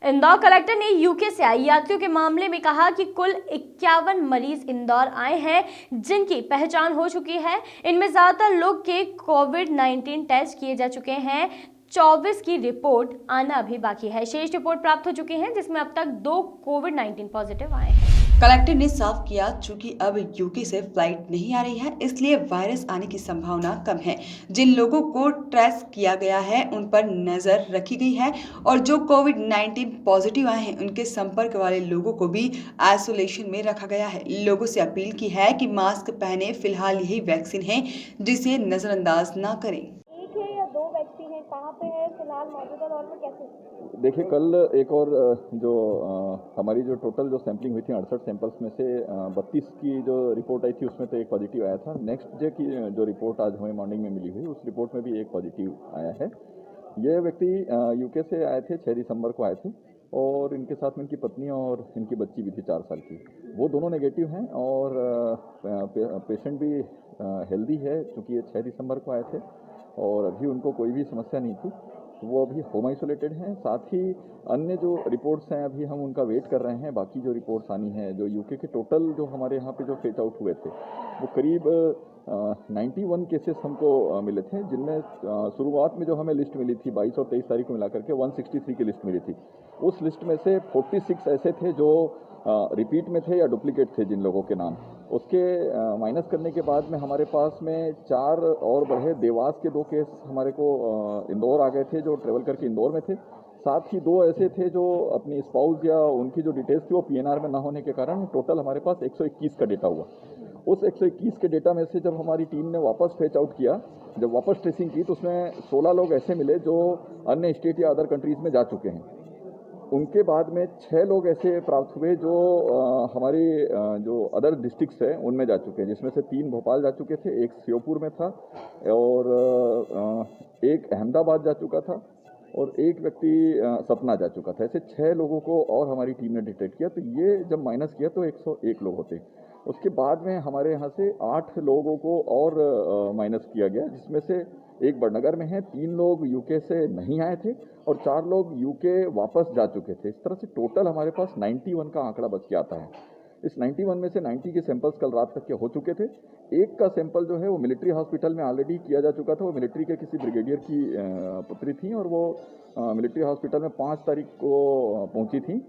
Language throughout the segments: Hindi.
इंदौर कलेक्टर ने यूके से आए यात्रियों के मामले में कहा कि कुल 51 मरीज इंदौर आए हैं जिनकी पहचान हो चुकी है। इनमें ज्यादातर लोग के कोविड-19 टेस्ट किए जा चुके हैं। 24 की रिपोर्ट आना अभी बाकी है। शेष रिपोर्ट प्राप्त हो चुकी है जिसमें अब तक 2 कोविड-19 पॉजिटिव आए हैं। कलेक्टर ने साफ किया, चूंकि अब यूके से फ्लाइट नहीं आ रही है इसलिए वायरस आने की संभावना कम है। जिन लोगों को ट्रेस किया गया है उन पर नजर रखी गई है और जो कोविड-19 पॉजिटिव आए हैं उनके संपर्क वाले लोगों को भी आइसोलेशन में रखा गया है। लोगों से अपील की है कि मास्क पहने, फिलहाल यही वैक्सीन है जिसे नजरअंदाज न करें। एक है या 2 वैक्सीन है, कहाँ पे है फिलहाल मौजूदा दौर में, कैसे? देखिए, कल एक और जो हमारी जो टोटल जो सैम्पलिंग हुई थी 68 सैंपल्स में से 32 की जो रिपोर्ट आई थी उसमें तो एक पॉजिटिव आया था। नेक्स्ट डे की जो रिपोर्ट आज हमें मॉर्निंग में मिली हुई उस रिपोर्ट में भी एक पॉजिटिव आया है। ये व्यक्ति यूके से आए थे, 6 दिसंबर को आए थे और इनके साथ में इनकी पत्नी और इनकी बच्ची भी थी 4 साल की। वो दोनों नेगेटिव हैं और पेशेंट भी हेल्दी है क्योंकि ये 6 दिसंबर को आए थे और अभी उनको कोई भी समस्या नहीं थी। वो अभी होम आइसोलेटेड हैं। साथ ही अन्य जो रिपोर्ट्स हैं अभी हम उनका वेट कर रहे हैं। बाकी जो रिपोर्ट्स आनी है, जो यूके के टोटल जो हमारे यहाँ पे जो फेच आउट हुए थे वो करीब 91 केसेस हमको मिले थे, जिनमें शुरुआत में जो हमें लिस्ट मिली थी 22 और 23 तारीख को मिला करके 163 की लिस्ट मिली थी। उस लिस्ट में से 46 ऐसे थे जो रिपीट में थे या डुप्लीकेट थे जिन लोगों के नाम। उसके माइनस करने के बाद में हमारे पास में 4 और बढ़े। देवास के 2 केस हमारे को इंदौर आ गए थे जो ट्रेवल करके इंदौर में थे। साथ ही 2 ऐसे थे जो अपनी स्पाउस या उनकी जो डिटेल्स थी वो पीएनआर में ना होने के कारण टोटल हमारे पास 121 का डेटा हुआ। उस 121 के डेटा में से जब हमारी टीम ने वापस फेच आउट किया, जब वापस ट्रेसिंग की तो उसमें 16 लोग ऐसे मिले जो अन्य स्टेट या अदर कंट्रीज़ में जा चुके हैं। उनके बाद में 6 लोग ऐसे प्राप्त हुए जो हमारी जो अदर डिस्ट्रिक्ट्स हैं उनमें जा चुके हैं, जिसमें से 3 भोपाल जा चुके थे, एक श्योपुर में था और एक अहमदाबाद जा चुका था और एक व्यक्ति सतना जा चुका था। ऐसे 6 लोगों को और हमारी टीम ने डिटेक्ट किया। तो ये जब माइनस किया तो 101 लोग होते। उसके बाद में हमारे यहाँ से 8 लोगों को और माइनस किया गया, जिसमें से एक बड़नगर में है, 3 लोग यूके से नहीं आए थे और 4 लोग यूके वापस जा चुके थे। इस तरह से टोटल हमारे पास 91 का आंकड़ा बच के आता है। इस 91 में से 90 के सैंपल्स कल रात तक के हो चुके थे। एक का सैंपल जो है वो मिलिट्री हॉस्पिटल में ऑलरेडी किया जा चुका था। वो मिलिट्री के किसी ब्रिगेडियर की पुत्री थी और वो मिलिट्री हॉस्पिटल में 5 तारीख को पहुंची थी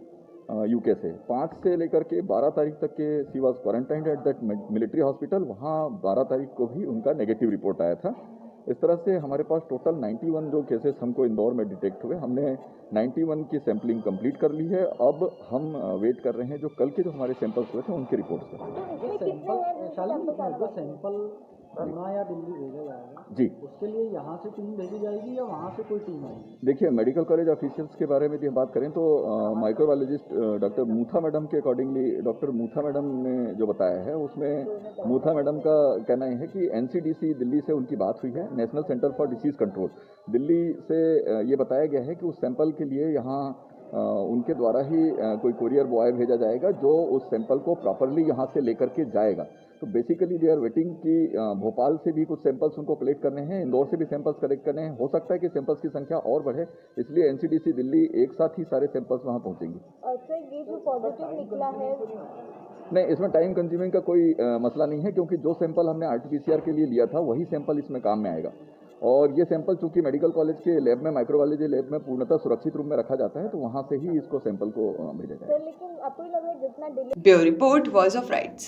यूके से। 5 से लेकर के 12 तारीख तक के she was quarantined at that military hospital. वहाँ 12 तारीख को भी उनका नेगेटिव रिपोर्ट आया था। इस तरह से हमारे पास टोटल 91 जो केसेस हमको इंदौर में डिटेक्ट हुए, हमने 91 की सैंपलिंग कंप्लीट कर ली है। अब हम वेट कर रहे हैं जो कल के जो हमारे सैंपल्स हुए थे उनके रिपोर्ट्स का। सैंपल पुणे या दिल्ली भेजा जाएगा जी, उसके लिए यहाँ से टीम भेजी जाएगी या वहाँ से कोई टीम आएगी? देखिए, मेडिकल कॉलेज ऑफिशियल्स के बारे में यदि हम बात करें तो माइक्रोबायोलॉजिस्ट डॉक्टर मूथा मैडम के अकॉर्डिंगली, डॉक्टर मूथा मैडम ने जो बताया है उसमें मूथा मैडम का कहना है कि एनसीडीसी दिल्ली से उनकी बात हुई है, national centre for disease control Delhi से ये बताया गया है कि उस सैंपल के लिए यहाँ उनके द्वारा ही कोई कोरियर बॉय भेजा जाएगा जो उस सैंपल को प्रॉपरली यहाँ से लेकर के जाएगा। तो बेसिकली दे आर वेटिंग कि भोपाल से भी कुछ सैंपल्स उनको कलेक्ट करने हैं, इंदौर से भी सैंपल्स कलेक्ट करने हैं। हो सकता है कि सैंपल्स की संख्या और बढ़े, इसलिए एनसीडीसी दिल्ली एक साथ ही सारे सैंपल्स वहाँ पहुँचेंगे। सर, ये जो पॉजिटिव निकला है, नहीं, इसमें टाइम कंज्यूमिंग का कोई मसला नहीं है क्योंकि जो सैंपल हमने आरटीपीसीआर के लिए लिया था वही सैंपल इसमें काम में आएगा। और ये सैंपल चूंकि मेडिकल कॉलेज के लैब में, माइक्रोबायोलॉजी लैब में पूर्णतः सुरक्षित रूप में रखा जाता है तो वहाँ से ही इसको सैंपल को भेजा जाएगा। सर लेकिन आपको लग रहा है जितना delay. Bureau report, voice of rights.